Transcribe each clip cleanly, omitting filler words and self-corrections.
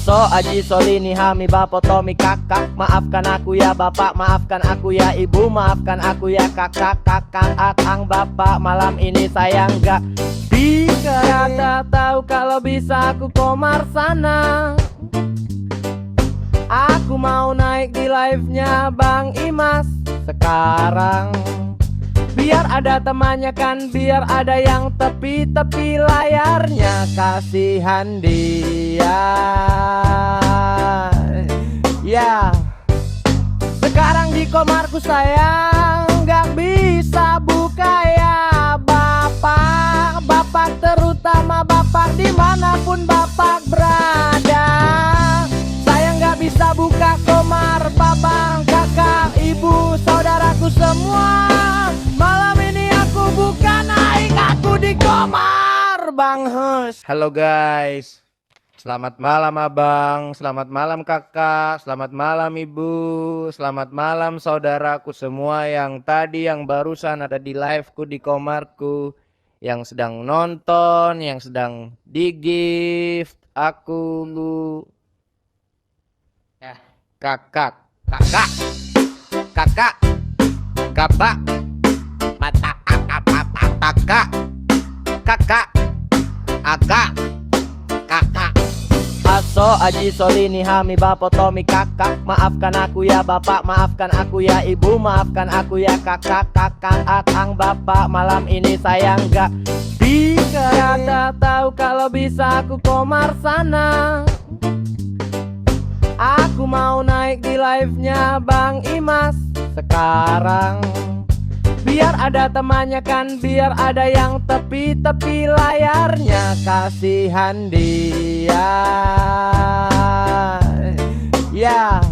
Aso aji solini hami bapak tomi kakak. Maafkan aku ya bapak, maafkan aku ya ibu, maafkan aku ya kakak, kakak, akang, bapak. Malam ini saya nggak bisa, tak tahu kalau bisa aku komar sana. Aku mau naik di live-nya Bang Imas sekarang. Biar ada temannya kan, biar ada yang tepi-tepi layarnya. Kasihan dia. Ya, sekarang di komarku saya nggak bisa buka ya bapak. Bapak terutama bapak dimanapun bapak berada. Saya nggak bisa buka komar babang, kakak, ibu, saudaraku semua. Malam ini aku bukan naik, aku di komar Bang Hus. Halo guys, selamat malam abang, selamat malam kakak, selamat malam ibu, selamat malam saudaraku semua yang tadi, yang barusan ada di liveku di komarku, yang sedang nonton, yang sedang di gift aku lu ya kakak, kakak, kakak, kakak, mata kakak, kakak, agak, kakak. Aso aji solini hami bapak tomi kakak. Maafkan aku ya bapak, maafkan aku ya ibu, maafkan aku ya kakak, kakak, akang, bapak. Malam ini saya nggak bisa, tak tahu kalau bisa aku komar sana. Aku mau naik di live-nya Bang Imas sekarang. Biar ada temannya kan, biar ada yang tepi-tepi layarnya. Kasihan dia. Ya,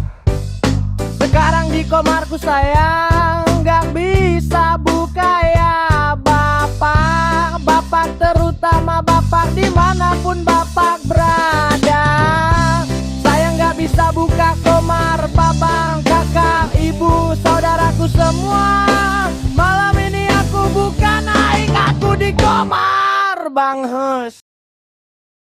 sekarang di komarku saya nggak bisa buka ya bapak. Bapak terutama bapak dimanapun bapak berada. Saya nggak bisa buka komar babang, kakak, ibu, saudaraku semua. Malam ini aku bukan naik, aku di komar Bang Hus.